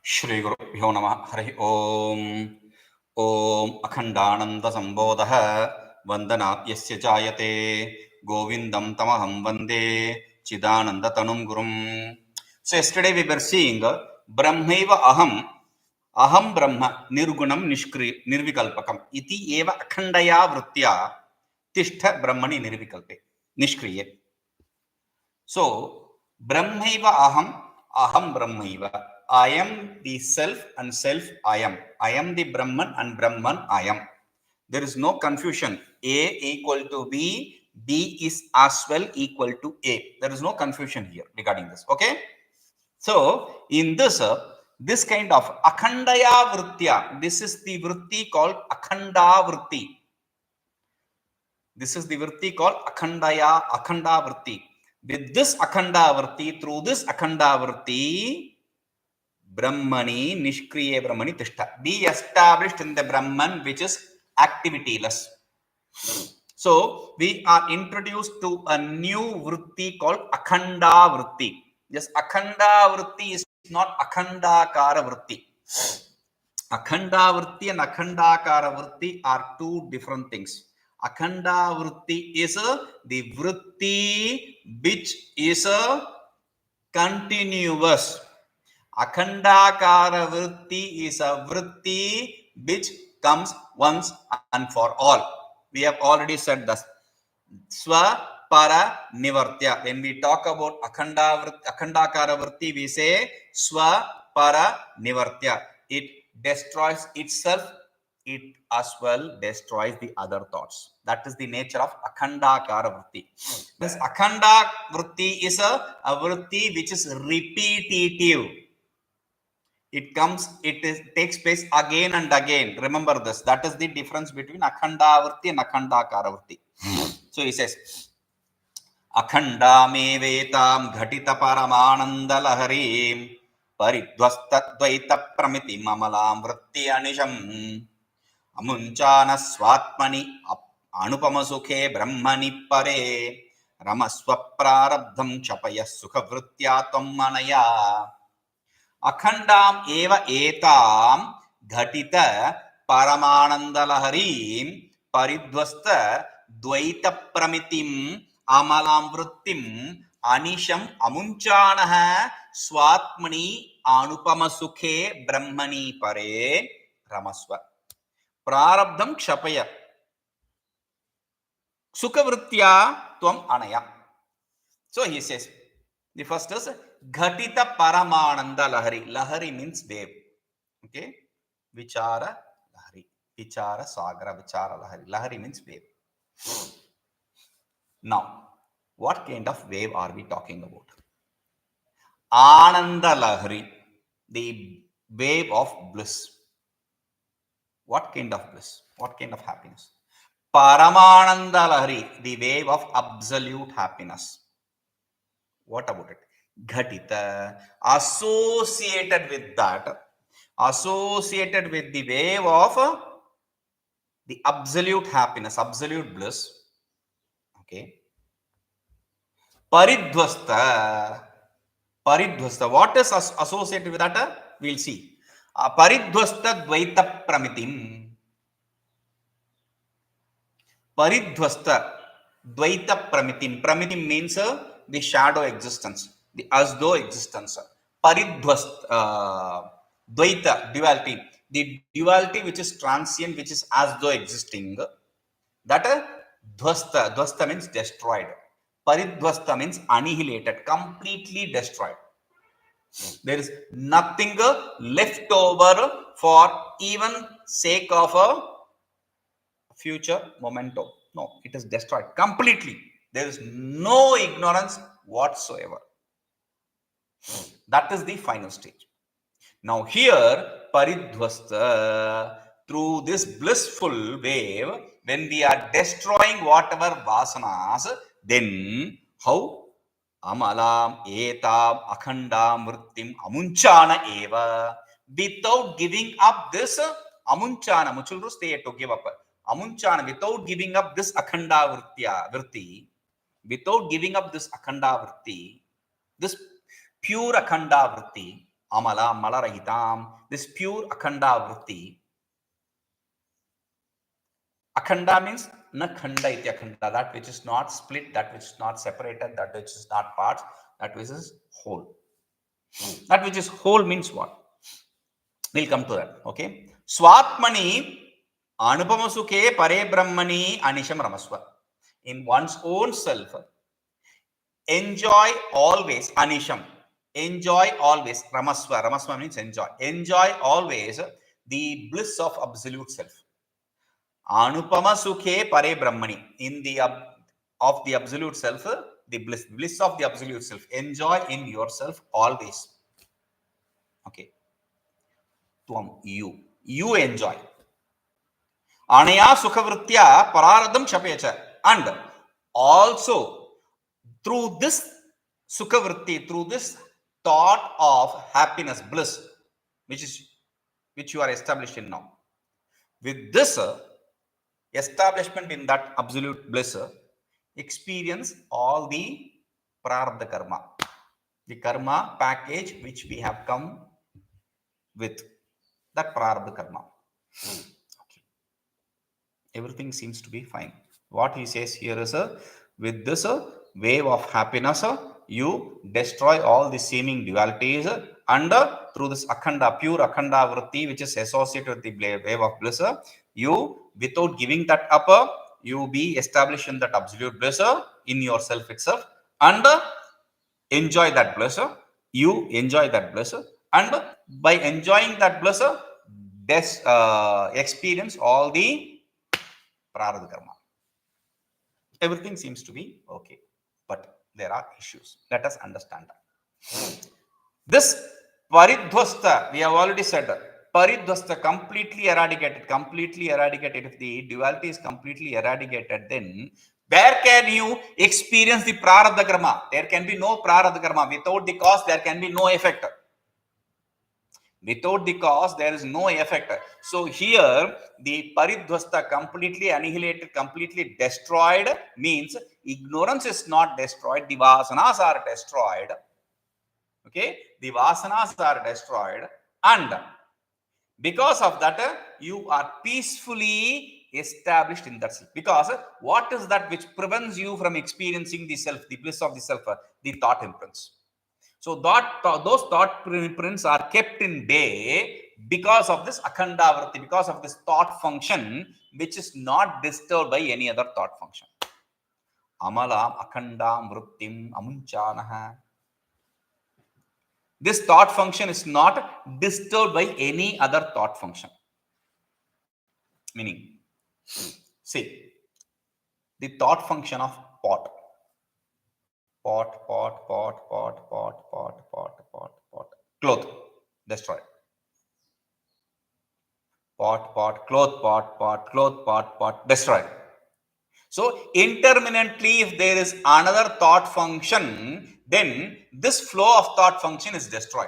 Shri Gurubhyo Namah Hari Om. Om Akhaṇḍānanda Sambodhaḥ Vandanāt Yasya Jāyate Govindam Tamaham Vande Chidananda Tanum Gurum. So yesterday we were seeing Brahmaiva Aham Brahma Nirgunam Nirvikalpakam Iti Eva Akhaṇḍāya vṛttiya tiṣṭha Brahmani Nishkriye. So Brahmaiva Aham Brahmaiva. I am the self and self I am. I am the Brahman and Brahman I am. There is no confusion. A equal to B, B is as well equal to A. There is no confusion here regarding this. Okay. So in this, this kind of akhaṇḍāya vṛttiya, this is the vṛtti called akhaṇḍā vṛtti. This is the vṛtti called akhaṇḍāya, akhaṇḍā vṛtti. With this akhaṇḍā vṛtti, through this akhaṇḍā vṛtti, brahmani, nishkriye brahmani tiṣṭha. Be established in the Brahman which is activityless. So we are introduced to a new vṛtti called akhaṇḍā vṛtti. Yes, akhaṇḍā vṛtti is not akhaṇḍākara vṛtti. Akhaṇḍā vṛtti and akhaṇḍākara vṛtti are two different things. Akhaṇḍā vṛtti is the vṛtti which is continuous. Akhaṇḍākara vṛtti is a vṛtti which comes once and for all. We have already said this. Svātmanyanupamasukhe. When we talk about akhaṇḍākara vṛtti, we say svātmanyanupamasukhe. It destroys itself. It as well destroys the other thoughts. That is the nature of akhaṇḍākara vṛtti. This akhaṇḍā vṛtti is a vṛtti which is repetitive. It takes place again and again. Remember this. That is the difference between akhaṇḍā vṛtti and akhaṇḍākara vṛtti. So he says, akhaṇḍāmevaitāṃ ghaṭitaparamānandalaharīṃ paridhvastadvaitapramitimamalāṃ vṛttireṣā amuñcānaḥ svātmanyanupamasukhe brahmāni pare ramasva prārabdhaṃ kṣapaya sukhavṛttyā tvamanayā. akhaṇḍāmevaitāṃ ghaṭitaparamānandalaharīṃ paridhvastadvaitapramitimamalāṃ vṛttimaniśam amuñcānaḥ svātmanyanupamasukhe brahmāni pare ramasva prārabdhaṃ kṣapaya sukhavṛttyā tvamanayā. So he says, the first is ghaṭitaparamānandalaharīṃ. Lahari means wave. Okay. Vichara lahari. Vichara sagara. Vichara lahari. Lahari means wave. Now, what kind of wave are we talking about? Anandalahari, the wave of bliss. What kind of bliss? What kind of happiness? Paramanandalahari, the wave of absolute happiness. What about it? Ghatita, associated with that, associated with the wave of the absolute happiness, absolute bliss. Okay. Paridhvastadvaitapramitimamalāṃ. What is associated with that? We'll see. Paridhvastadvaitapramitimamalāṃ. Paridhvastadvaitapramitimamalāṃ. Pramitim means the shadow existence, the as though existence. Paridhvastadvaita, duality. The duality which is transient, which is as though existing. That dvasta means destroyed. Paridhvasta means annihilated, completely destroyed. There is nothing left over for even sake of a future memento. No, it is destroyed completely. There is no ignorance whatsoever. That is the final stage. Now here, paridhvasta, through this blissful wave, when we are destroying whatever vasanas, then how? Amalam etam akhaṇḍāṃ vṛttim amuñcānaḥ. Without giving up this amuñcānaḥ, muchulru stay to give up. Amuñcānaḥ, without giving up this akhaṇḍā vṛtti, without giving up this akhaṇḍā vṛtti, this pure akhaṇḍā vṛtti, amala malarahitam. This pure akhanda vritti. Akhanda means na khanda iti akhanda, that which is not split, that which is not separated, that which is not parts, that which is whole. That which is whole means what? We'll come to that. Okay. svātmanyanupamasukhe pare brahmāni anisham ramasva. In one's own self, enjoy always anisham. Enjoy always ramasva. Ramasva means enjoy. Enjoy always the bliss of absolute self. Anupamasukhe pare brahmāni. In the of the absolute self, the bliss of the absolute self. Enjoy in yourself always. Okay. You enjoy. Anaya sukhavṛttyā prārabdhaṃ kṣapaya. And also through this sukhavṛtti, through this thought of happiness, bliss, which you are established in now. With this establishment in that absolute bliss, experience all the prārabdha karma, the karma package which we have come with, that prārabdha karma. Okay. Everything seems to be fine. What he says here is, with this wave of happiness, you destroy all the seeming dualities, and through this akhanda, pure akhanda vritti, which is associated with the wave of bliss, you, without giving that up, you be established in that absolute bliss in yourself itself, and enjoy that bliss. You enjoy that bliss, and by enjoying that bliss, experience all the prārabdha karma. Everything seems to be okay, but there are issues. Let us understand that. This paridhvastadvaitapramitimamalāṃ, we have already said, paridhvastadvaitapramitimamalāṃ, completely eradicated. If the duality is completely eradicated, then where can you experience the prārabdha karma? There can be no prārabdha karma. Without the cause, there can be no effect. Without the cause, there is no effect. So here, the paridhvastadvaitapramitimamalāṃ, completely annihilated, completely destroyed, means ignorance is not destroyed. The vasanas are destroyed. Okay, the vasanas are destroyed, and because of that, you are peacefully established in that self. Because what is that which prevents you from experiencing the self, the bliss of the self? The thought imprints. So those thought imprints are kept in bay because of this akhanda vritti, because of this thought function, which is not disturbed by any other thought function. Amalam akhaṇḍāṃ vṛttim amuñcānaḥ. This thought function is not disturbed by any other thought function. Meaning, see, the thought function of pot. Cloth, destroyed. Cloth, destroyed. So, intermittently, if there is another thought function, then this flow of thought function is destroyed.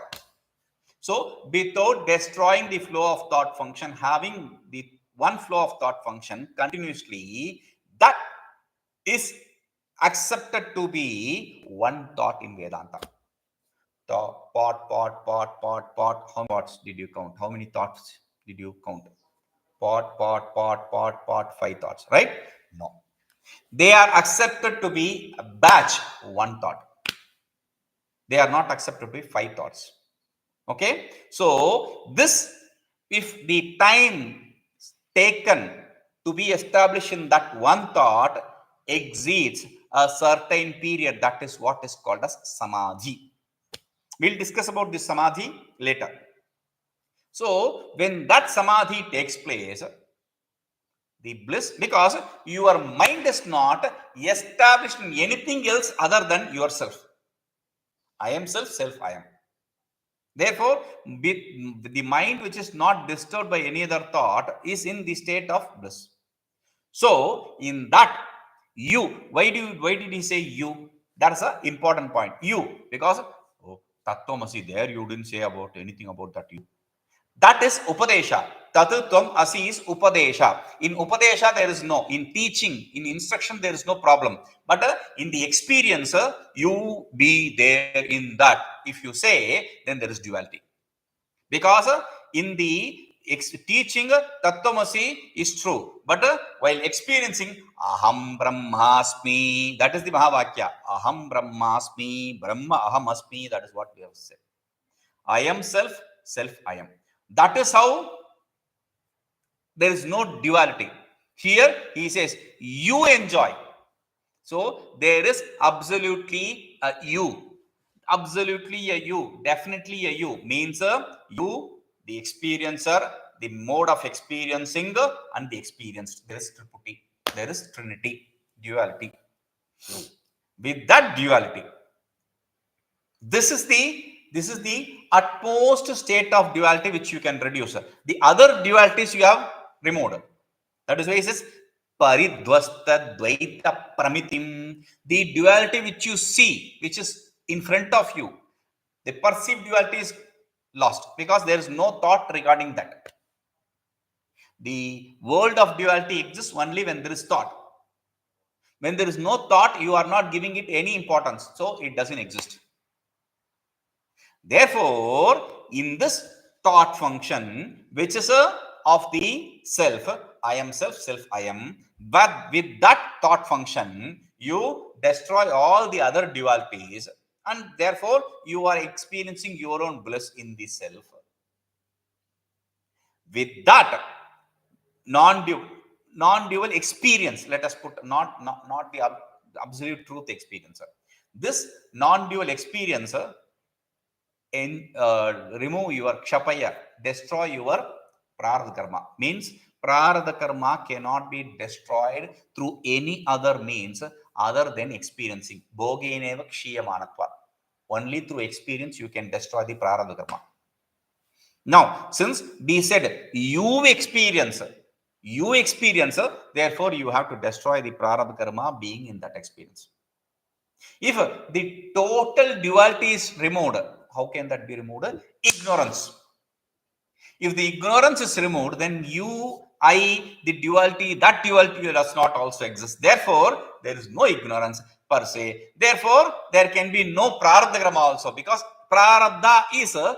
So, without destroying the flow of thought function, having the one flow of thought function continuously, that is accepted to be one thought in Vedanta. Pot. How many pots did you count? How many thoughts did you count? Pot, 5 thoughts, right? No. They are accepted to be a batch, one thought. They are not accepted to be 5 thoughts. Okay? So, this, if the time taken to be established in that one thought exceeds a certain period, that is what is called as samādhi. We'll discuss about this samādhi later. So, when that samādhi takes place, the bliss, because your mind is not established in anything else other than yourself. I am self, I am. Therefore, the mind which is not disturbed by any other thought is in the state of bliss. So, in that, you, why did he say you? That's an important point. You, because tattvamasi, there you didn't say about anything about that you. That is upadesha. Tatutvam asi is upadesha. In upadesha there is no, in teaching, in instruction there is no problem. But in the experience, you be there in that. If you say, then there is duality. Because in the teaching tattvamasi is true, but while experiencing aham brahmasmi, that is the mahavakya. Aham brahmasmi, brahma aham asmi, that is what we have said. I am self, self I am. That is how there is no duality. Here he says you enjoy. So there is absolutely a you. Absolutely a you. Definitely a you. Means you, the experiencer, the mode of experiencing, and the experienced. There is tripity. There is trinity. Duality. With that duality, this is the utmost state of duality which you can reduce. The other dualities you have removed. That is why he says paridhvastadvaitapramitimamalāṃ. The duality which you see, which is in front of you, the perceived duality is lost because there is no thought regarding that. The world of duality exists only when there is thought. When there is no thought, you are not giving it any importance, so it doesn't exist. Therefore, in this thought function, which is of the self, I am self, self I am, but with that thought function, you destroy all the other dualities, and therefore you are experiencing your own bliss in the self. With that non-dual experience, let us put not the absolute truth experience. This non-dual experience remove your kṣapaya, destroy your prārabdha karma. Means prārabdha karma cannot be destroyed through any other means other than experiencing. Bhogeneva kshiyamanatva. Only through experience you can destroy the prārabdha karma. Now, since we said you experience, therefore you have to destroy the prārabdha karma being in that experience. If the total duality is removed, how can that be removed? Ignorance. If the ignorance is removed, then you, I, the duality, that duality does not also exist. Therefore, there is no ignorance per se. Therefore, there can be no prārabdha karma also, because prārabdha is a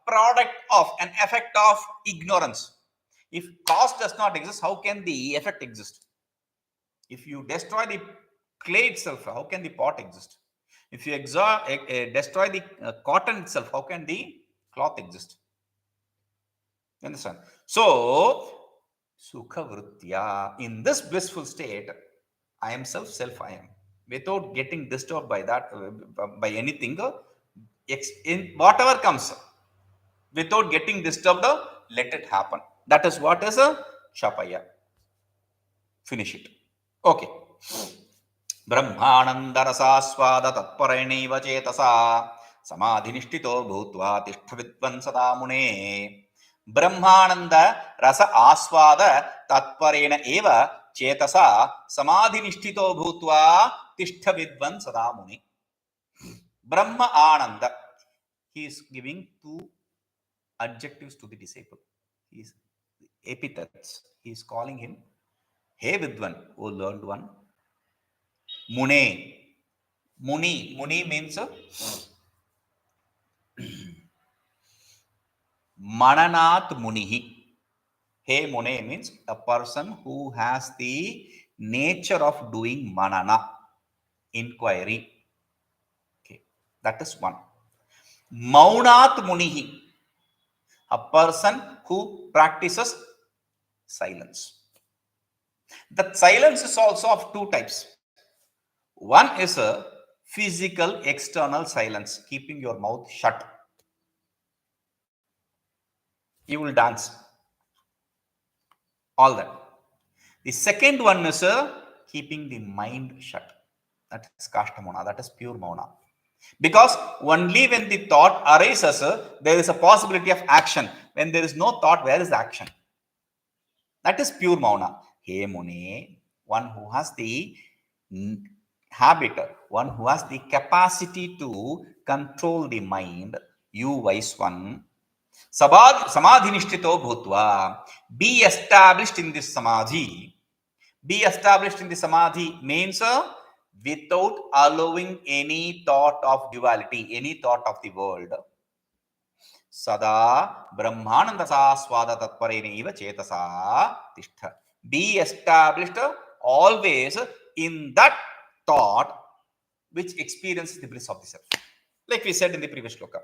product of, an effect of ignorance. If cause does not exist, how can the effect exist? If you destroy the clay itself, how can the pot exist? If you destroy the cotton itself, how can the cloth exist? You understand? So, sukhavṛttyā, in this blissful state, I am self, self I am. Without getting disturbed by that, by anything, in whatever comes, without getting disturbed, let it happen. That is what is a kṣapaya. Finish it. Okay. brahmānandarasāsvādatatpareṇaiva cetasā samādhiniṣṭhito bhūtvā tiṣṭha vidvansadā mune. brahmānanda rasa asvada tatpareṇaiva cetasā samādhiniṣṭhito bhūtvā tiṣṭha vidvansadā mune. Brahma Ananda. He is giving two adjectives to the disciple. He is epithets. He is calling him, hey Vidvan, O learned one. Mune. Muni. Muni means mananat munihi. Hey Mune means a person who has the nature of doing manana, inquiry. Okay, that is one. Maunat munihi, a person who practices silence. That silence is also of two types. One is a physical external silence, keeping your mouth shut. You will dance. All that. The second one is keeping the mind shut. That is kashtamona. That is pure mauna. Because only when the thought arises, there is a possibility of action. When there is no thought, where is the action? That is pure mauna. Hey Mune, one who has the habit, one who has the capacity to control the mind, you wise one. Samādhiniṣṭhito bhūtvā, be established in this samadhi. Be established in the samadhi means without allowing any thought of duality, any thought of the world. sada brahmānandarasāsvādatatpareṇaiva cetasā tiṣṭha. Be established always in that thought which experiences the bliss of the self. Like we said in the previous shloka,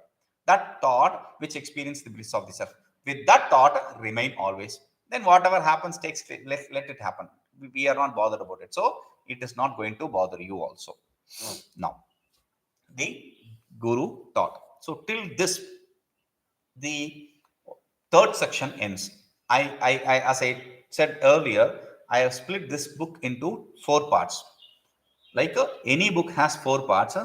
that thought which experiences the bliss of the self. With that thought, remain always. Then whatever happens, let it happen. We are not bothered about it. So it is not going to bother you also. Now, the Guru taught. So till this, the third section ends. As I said earlier, I have split this book into 4 parts. Like any book has 4 parts,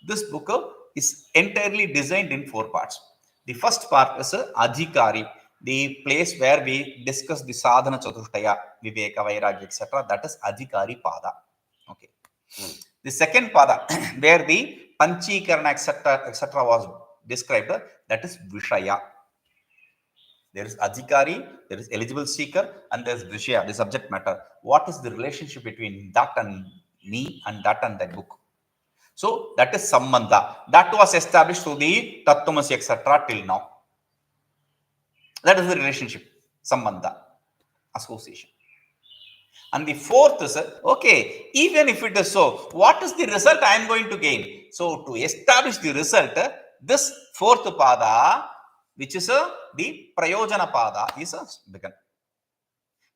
this book is entirely designed in 4 parts. The first part is adhikari, the place where we discuss the sadhana chatushtaya, viveka, vairagya, etc. That is adhikari pada. Okay. The second pada, where the panchikarana, etc. was described, that is vishaya. There is adhikari, there is eligible seeker, and there is vishaya, the subject matter. What is the relationship between that and me and that and that book? So that is samandha. That was established through the tattvamasi, etc. till now. That is the relationship, samandha, association. And the fourth is, okay, even if it is so, what is the result I am going to gain? So to establish the result, this fourth pada, which is the prayojana pada, is begun.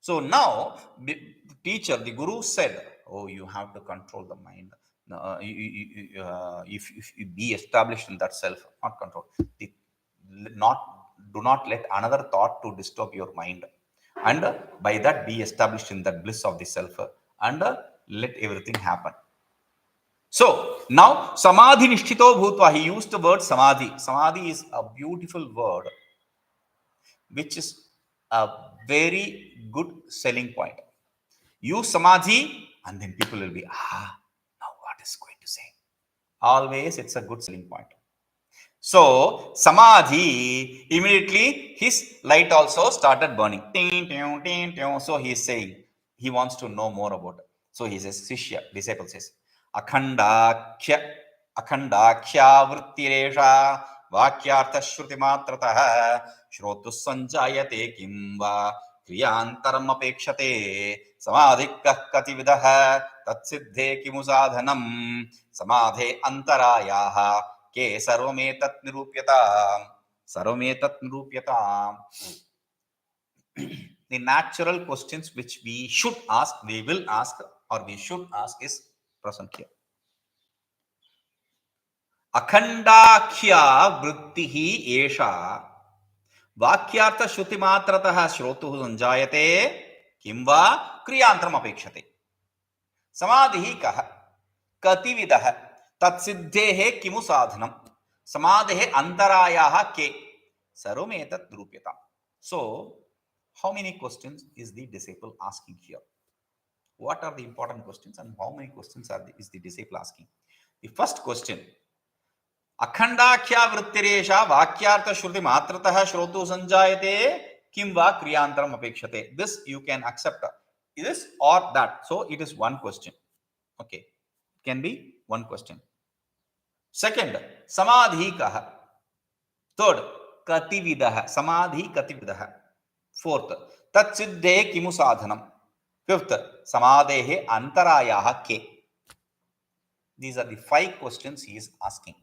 So now the teacher, the Guru said, oh, you have to control the mind. If you be established in that self, not control. Do not let another thought to disturb your mind. And by that, be established in that bliss of the self. And let everything happen. So now, samādhiniṣṭhito bhūtvā. He used the word samadhi. Samadhi is a beautiful word, which is a very good selling point. Use samadhi, and then people will be, now what is going to say? Always it's a good selling point. So samadhi, immediately his light also started burning. So he is saying, he wants to know more about it. So he says, śiṣyaḥ, disciple says, akhaṇḍākhyā vṛttireṣā vākyārthaśrutimātrataḥ śrotuḥ samājāyate kimu kriyāntaramapekṣate samādhiḥ katividhastatsiddheḥ tatsiddhe kimu sādhanam samādherantarāyāḥ ke sarvametat nirupyatāṃ. The natural questions which we should ask, we will ask, or we should ask is present here. akhaṇḍākhyā vṛttireṣā vākyārthaśrutimātrataḥ śrotuḥ samājāyate kimu kriyāntaramapekṣate samādhiḥ katividhastatsiddheḥ kimu sādhanam samādherantarāyāḥ ke sarvametat nirupyatāṃ. So, how many questions is the disciple asking here? What are the important questions and how many questions is the disciple asking? The first question, akhaṇḍākhyā vṛttireṣā vākyārthaśrutimātrataḥ śrotuḥ samājāyate kimu kriyāntaramapekṣate. This you can accept this or that. So it is one question. Okay, it can be one question. Second, samādhiḥ. Third, katividhaḥ. Samādhiḥ katividhaḥ. Fourth, tatsiddheḥ kimu sādhanam. Fifth, samādherantarāyāḥ ke. These are the 5 questions he is asking.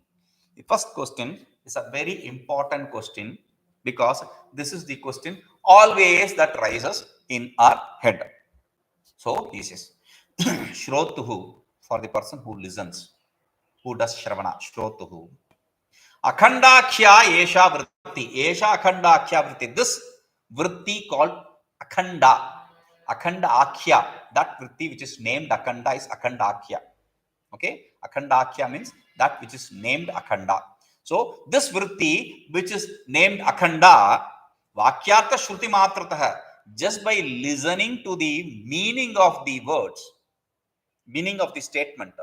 The first question is a very important question because this is the question always that rises in our head. So he says, śrotuḥ, for the person who listens, who does shravana, śrotuḥ. akhaṇḍākhyā eṣā vṛtti. Eṣā akhaṇḍākhyā vṛtti. This vṛtti called akhaṇḍā. Akhaṇḍākhyā. That vṛtti which is named akhaṇḍā is akhaṇḍākhyā. Okay. akhaṇḍākhyā means that which is named akhaṇḍā. So this vṛtti which is named akhaṇḍā, vākyārthaśrutimātrataḥ, just by listening to the meaning of the words, meaning of the statement,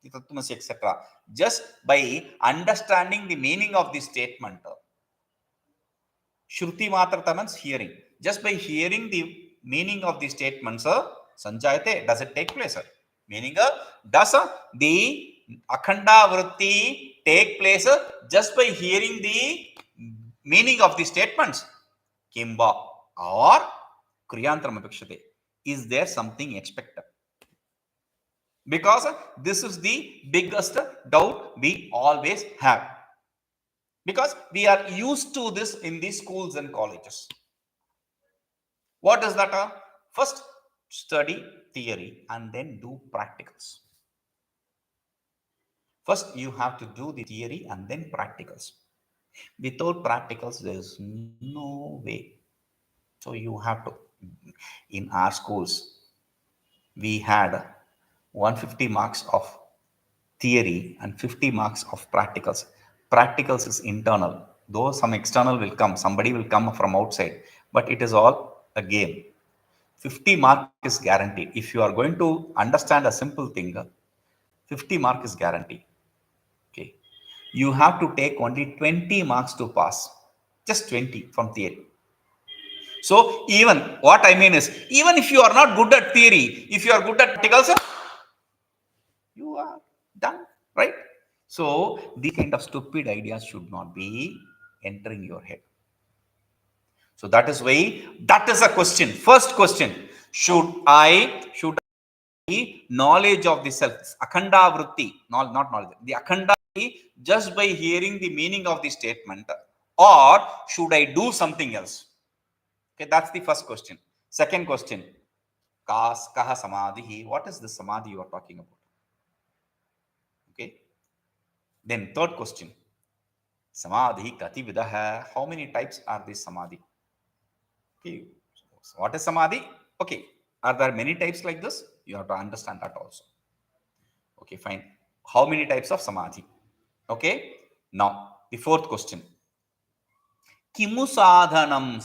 etc., just by understanding the meaning of the statement, śrutimātrataḥ means hearing. Just by hearing the meaning of the statements, samājāyate, does it take place? Meaning, does the akhaṇḍā vṛtti take place just by hearing the meaning of the statements, kimba or kriyāntaramapekṣate. Is there something expected? Because this is the biggest doubt we always have. Because we are used to this in the schools and colleges. What is that? First, study theory and then do practicals. First, you have to do the theory and then practicals. Without practicals, there is no way. So you have to. In our schools, we had 150 marks of theory and 50 marks of practicals. Practicals is internal. Though some external will come, somebody will come from outside, but it is all a game. 50 mark is guaranteed. If you are going to understand a simple thing, 50 mark is guaranteed. Okay. You have to take only 20 marks to pass. Just 20 from theory. So even what I mean is, even if you are not good at theory, if you are good at practicals, you are done, right? So these kind of stupid ideas should not be entering your head. So that is why that is a question. First question: should I knowledge of the self, akhaṇḍā vritti, not knowledge, the akhaṇḍā just by hearing the meaning of the statement, or should I do something else? Okay, that's the first question. Second question: kaha samādhiḥ? What is the samadhi you are talking about? Okay. Then third question: samādhiḥ katividhastatsiddheḥ. How many types are these samādhi? Okay. So what is samādhi? Okay. Are there many types like this? You have to understand that also. Okay, fine. How many types of samādhi? Okay. Now, the fourth question. Kimu sādhanam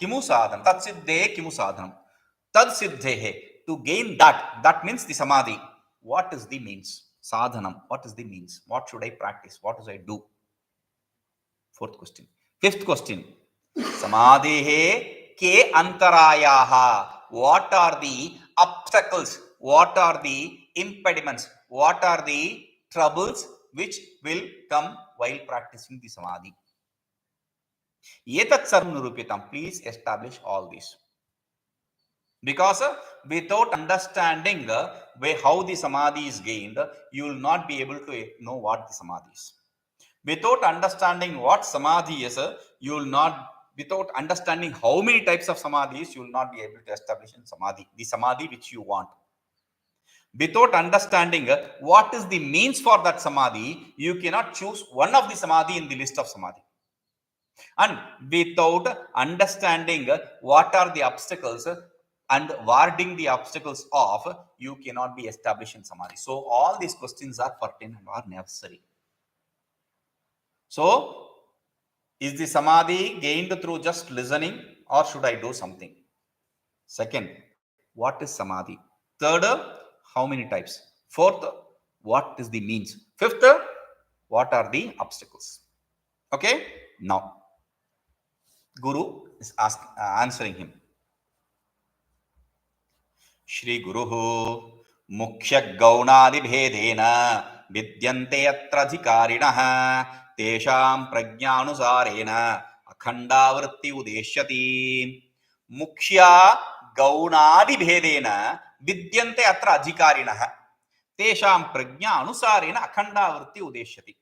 kimu sādhanam. Tatsiddheḥ kimu sādhanam. Tatsiddheḥ. To gain that. That means the samādhi. What is the means? Sādhanam. What is the means? What should I practice? What should I do? Fourth question. Fifth question. Samādheḥ ke antarāyāḥ. What are the obstacles? What are the impediments? What are the troubles which will come while practicing the samādhi? Etatsarvam nirupitam. Please establish all this. Because without understanding how the samadhi is gained, you will not be able to know what the samadhi is. Without understanding what samadhi is, you will not. Without understanding how many types of samadhis, you will not be able to establish in samadhi, the samadhi which you want. Without understanding what is the means for that samadhi, you cannot choose one of the samadhi in the list of samadhi. And without understanding what are the obstacles and warding the obstacles off, you cannot be established in samadhi. So all these questions are pertinent and are necessary. So, is the samadhi gained through just listening, or should I do something? Second, what is samadhi? Third, how many types? Fourth, what is the means? Fifth, what are the obstacles? Okay, now Guru is answering him. Shri Guruhu mukhya gaunadi bhedena vidyante atra adhikariṇah tesham prajñānusārena akhaṇḍā vritti udeshyati. Mukhya gaunadi bhedena vidyante atra adhikariṇah tesham prajñānusārena akhaṇḍā vritti udeshyati.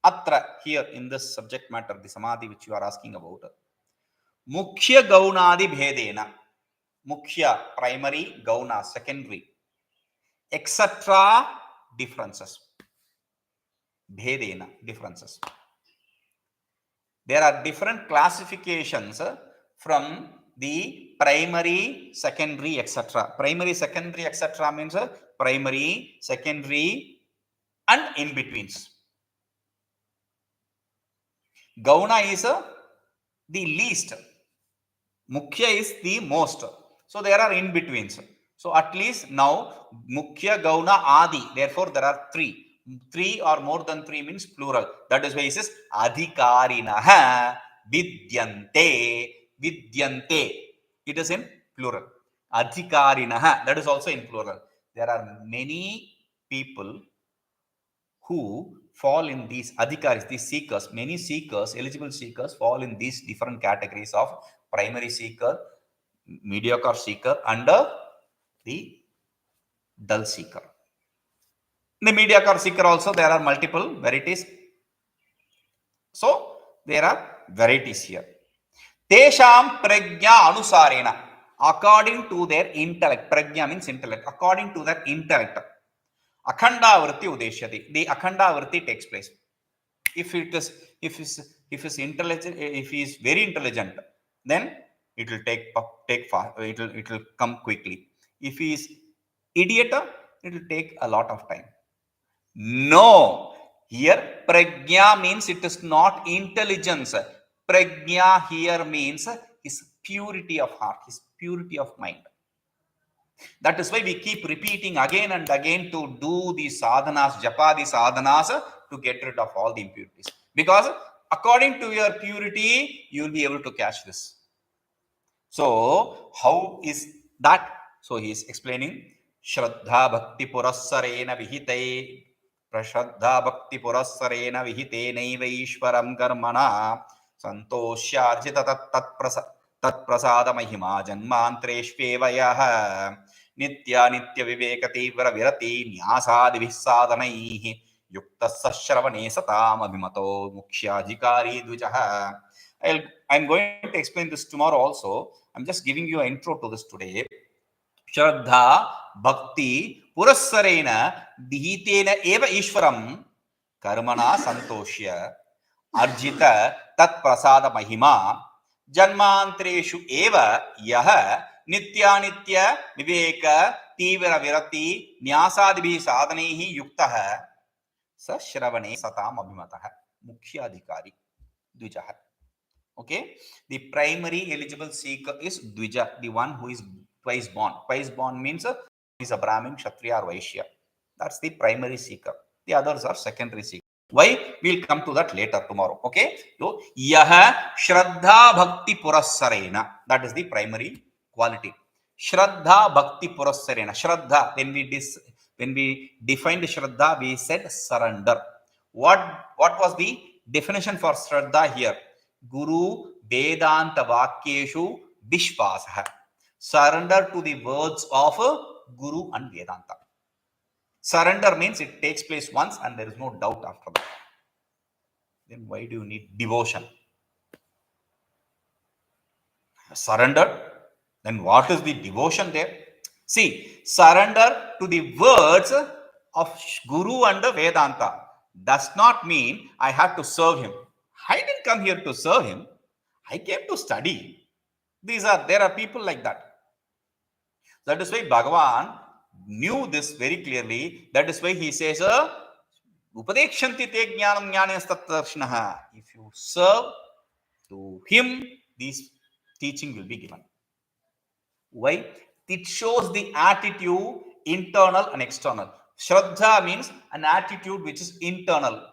Atra, here in this subject matter, the samadhi which you are asking about, mukhya gaunadi bhedena. Mukhya, primary, gauna, secondary, etc. differences. Bhedena, differences. There are different classifications from the primary, secondary, etc. Primary, secondary, etc. means primary, secondary, and in-betweens. Gauna is the least. Mukhya is the most. So there are in-betweens. So at least now, Mukhya, Gauna, Adi. Therefore, there are three. Three or more than three means plural. That is why it says adhikariṇah vidyante. Vidyante. It is in plural. Adhikariṇah. That is also in plural. There are many people who fall in these adhikaris, these seekers. Many seekers, eligible seekers, fall in these different categories of primary seeker, mediocre seeker, and the dull seeker. In the mediocre seeker also there are multiple varieties. So there are varieties here. Tesham prajna anusarena, according to their intellect. Prajna means intellect. According to their intellect. Akhaṇḍāvritti udeshyati. The akhaṇḍāvritti takes place. If is intelligent, if he is very intelligent, then it will take fast. It will come quickly. If he is idiot, it will take a lot of time. No, here prajna means it is not intelligence. Prajna here means his purity of heart, his purity of mind. That is why we keep repeating again and again to do the sādhanas, japa the sādhanas to get rid of all the impurities. Because according to your purity, you will be able to catch this. So, how is that? So, he is explaining Shraddha Bhakti Purassarena Vihite Prashraddha Bhakti Purassarena Vihite Naiva Ishvaram Karmana Santoshya Tat Prasada Mahima Janmantreshvevayah Nitya Nitya Viveka Tivra Virati Nyāsādhiḥ Yuktasya Shravane Abhimato Mukṣyājikari Dvijaha. I'm going to explain this tomorrow also. I'm just giving you an intro to this today. Shraddha Bhakti Purassarena Dihitena Eva Ishvaram Karmana Santoshya Arjita Tat Prasada Mahima Janmantreshu Eva Yaha Nitya Nitya Viveka Tivra Virati Nyāsādhiḥ Sadhanaihi Yuktaha Sa Shravane Satam Abhimataha Mukṣyājikari Dvijaha. Okay, the primary eligible seeker is Dvija, the one who is twice born. Twice born means he is a Brahmin, Kshatriya, or Vaishya. That's the primary seeker. The others are secondary seeker. Why? We'll come to that later tomorrow. Okay, so Yaha Shraddha Bhakti Purassarena. That is the primary quality. Shraddha Bhakti Purassarena. Shraddha, when we defined Shraddha, we said surrender. What was the definition for Shraddha here? Guru Vedanta Vakyeshu Vishvasah. Surrender to the words of Guru and Vedanta. Surrender means it takes place once and there is no doubt after that. Then why do you need devotion? Surrender. Then what is the devotion there? See, surrender to the words of Guru and Vedanta does not mean I have to serve him. I didn't come here to serve him. I came to study. There are people like that. That is why Bhagavan knew this very clearly. That is why he says, Upadekshanti te jnanam jnanastattarshnah. If you serve to him, this teaching will be given. Why? It shows the attitude, internal and external. Shraddha means an attitude which is internal.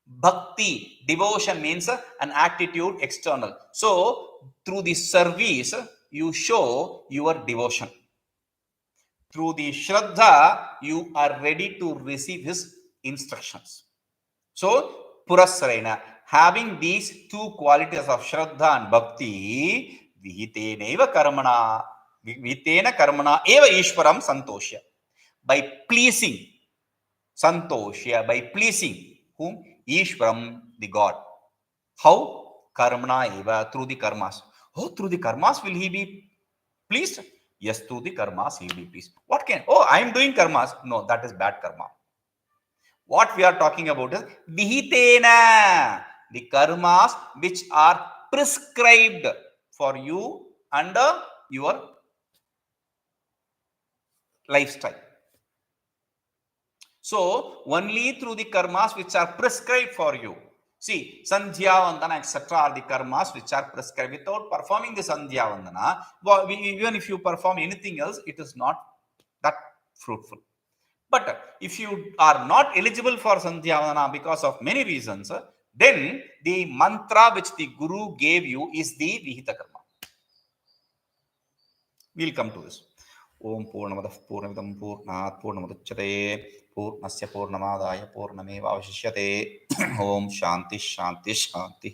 Bhakti, devotion means an attitude external. So, through the service, you show your devotion. Through the Shraddha, you are ready to receive his instructions. So, Purassarena, having these two qualities of Shraddha and Bhakti, Vihitenaiva Karmana, Vihitena Karmana Eva Ishvaram Santoshya. By pleasing, Santoshya, by pleasing whom? Ishvaram, the God. How? Karmana eva, through the karmas. Oh, through the karmas will he be pleased? Yes, through the karmas he will be pleased. What can? Oh, I am doing karmas. No, that is bad karma. What we are talking about is vihitena, the karmas which are prescribed for you under your lifestyle. So, only through the karmas which are prescribed for you. See, Sandhya Vandana, etc. are the karmas which are prescribed. Without performing the Sandhya Vandana, even if you perform anything else, it is not that fruitful. But if you are not eligible for Sandhya Vandana because of many reasons, then the mantra which the Guru gave you is the Vihita Karma. We'll come to this. Om ಪೂರ್ಣಮದಃ ಪೂರ್ಣಮಿದಂ ಪೂರ್ಣಾತ್ ಪೂರ್ಣಮುದಚ್ಯತೆ ಪೂರ್ಣಸ್ಯ ಪೂರ್ಣಮಾದಾಯ ಪೂರ್ಣಮೇವಾವಶಿಷ್ಯತೆ. Om Shanti Shanti Shanti.